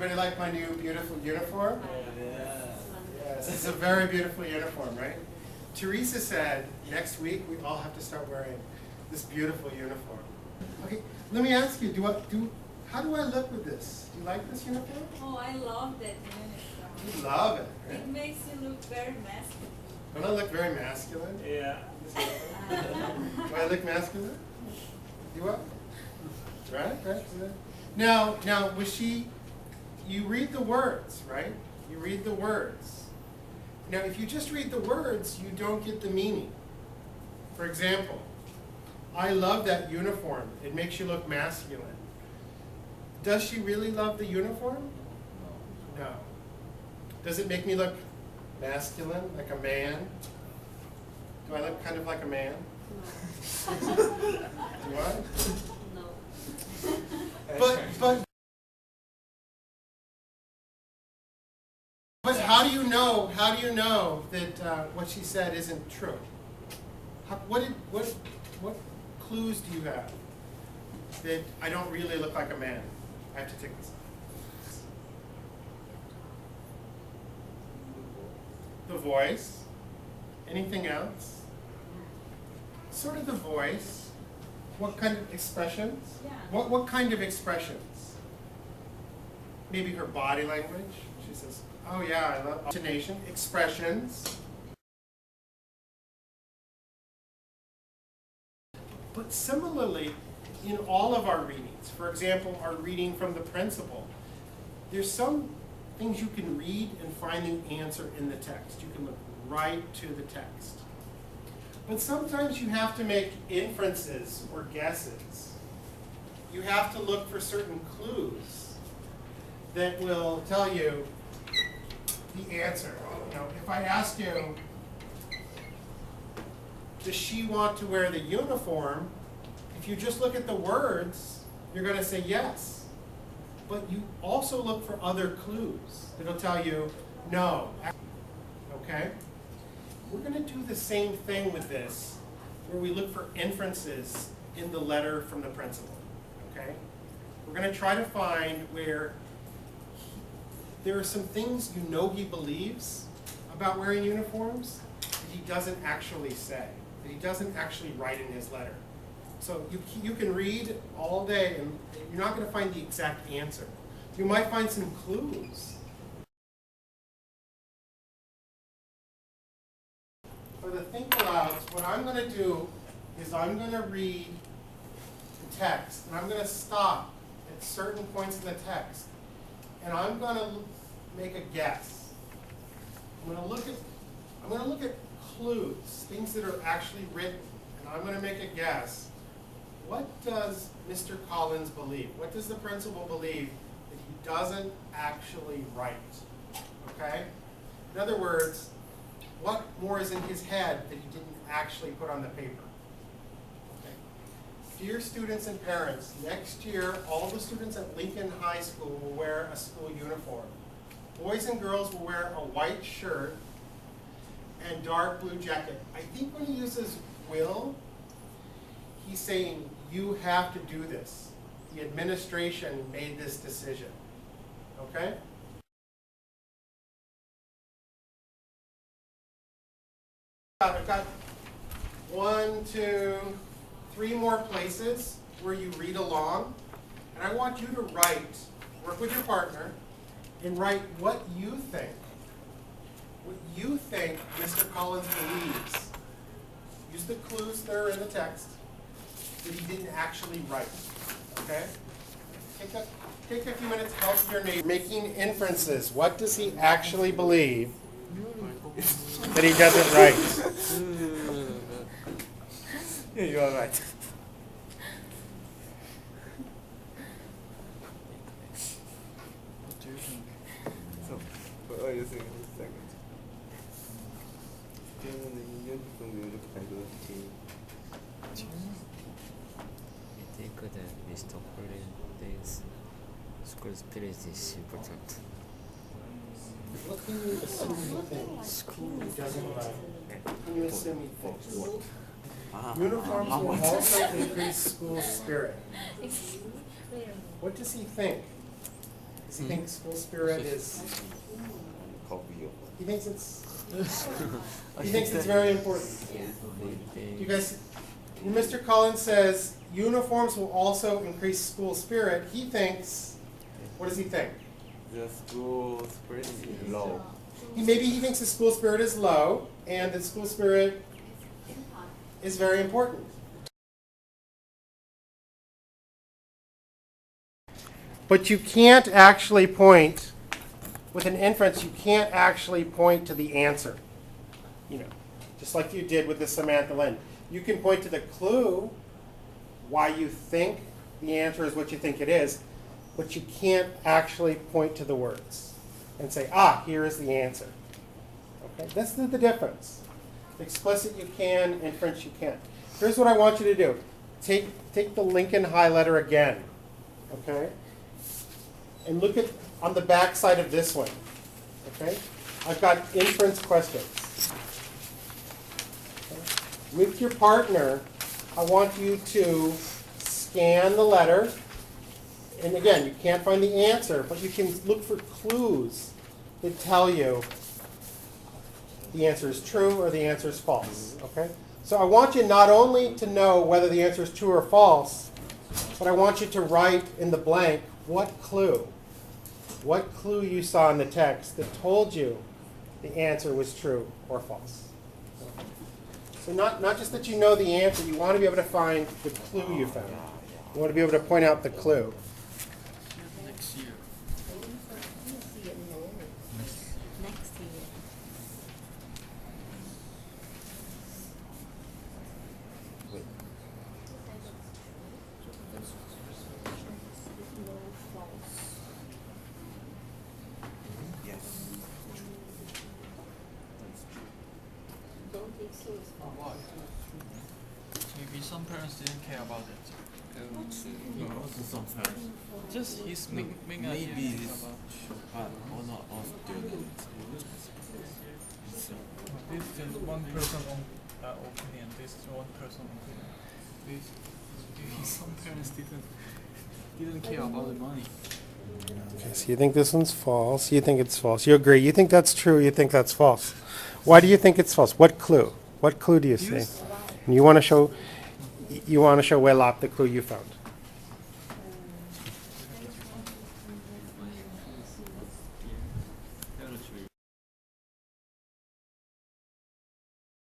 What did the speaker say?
Everybody like my new beautiful uniform? Yeah. Yes, it's a very beautiful uniform, right? Teresa said next week we all have to start wearing this beautiful uniform. Okay, let me ask you, how do I look with this? Do you like this uniform? Oh, I love that uniform. You love it, right? It makes you look very masculine. Don't I look very masculine? Yeah. Do I look masculine? You what? Right? Now, you read the words, right? You read the words. Now, if you just read the words, you don't get the meaning. For example, I love that uniform. It makes you look masculine. Does she really love the uniform? No. Does it make me look masculine, like a man? Do I look kind of like a man? No. Do I? No. But how do you know? How do you know that what she said isn't true? What clues do you have that I don't really look like a man? I have to take this off. The voice. Anything else? Sort of the voice. What kind of expressions? Yeah. What kind of expressions? Maybe her body language. She says, "Oh yeah, I love intonation." Expressions. But similarly, in all of our readings, for example, our reading from the principle, there's some things you can read and find an answer in the text. You can look right to the text. But sometimes you have to make inferences or guesses. You have to look for certain clues that will tell you the answer. You know, if I ask you, does she want to wear the uniform? If you just look at the words, you're going to say yes. But you also look for other clues that'll tell you no. Okay? We're going to do the same thing with this, where we look for inferences in the letter from the principal. Okay? We're going to try to find where there are some things you know he believes about wearing uniforms that he doesn't actually say, that he doesn't actually write in his letter. So you can read all day and you're not going to find the exact answer. You might find some clues. For the think alouds, what I'm going to do is I'm going to read the text and I'm going to stop at certain points in the text and I'm going to make a guess. I'm going to look at clues, things that are actually written, and I'm going to make a guess. What does Mr. Collins believe? What does the principal believe that he doesn't actually write? Okay? In other words, what more is in his head that he didn't actually put on the paper? Okay. Dear students and parents, next year all the students at Lincoln High School will wear a school uniform. Boys and girls will wear a white shirt and dark blue jacket. I think when he uses will, he's saying you have to do this. The administration made this decision. Okay? I've got 1, 2, 3 more places where you read along. And I want you to write, work with your partner, and write what you think. What you think Mr. Collins believes. Use the clues that are in the text that he didn't actually write. Okay? Take a few minutes to help your neighbor. Making inferences. What does he actually believe that he doesn't write? Yeah, you are right. So, what are you saying in a second? The uniform will look like a team. I think that Mr. Collins' school spirit is important. What can you assume he thinks? School doesn't write. What can you assume he thinks? Uniforms will also increase school spirit. What does he think? Does he think school spirit is? Copy. He thinks it's. He thinks it's very important. You guys, when Mr. Collins says uniforms will also increase school spirit, he thinks. What does he think? The school spirit is low. Maybe he thinks the school spirit is low, and the school spirit is very important. But you can't actually point, with an inference, you can't actually point to the answer. You know, just like you did with the Samantha Lynn. You can point to the clue, why you think the answer is what you think it is, but you can't actually point to the words and say, ah, here is the answer. Okay, that's the difference. Explicit you can, inference you can't. Here's what I want you to do. Take the Lincoln highlighter again, okay? And look at on the back side of this one, okay? I've got inference questions. Okay? With your partner, I want you to scan the letter. And again, you can't find the answer, but you can look for clues that tell you the answer is true or the answer is false, okay? So I want you not only to know whether the answer is true or false, but I want you to write in the blank what clue you saw in the text that told you the answer was true or false. So not just that you know the answer, you want to be able to find the clue you found. You want to be able to point out the clue. Next year. Next year. Yes. Why? Maybe some parents didn't care about it. Some parents. Just his main idea Maybe is this about. or not all students. This is one person opinion. This is one person opinion. Maybe some parents didn't care about the money. Okay, so you think this one's false. You think it's false. You agree. You think that's true. You think that's false. Why do you think it's false? What clue? What clue do you see? And you want to show Welap the clue you found.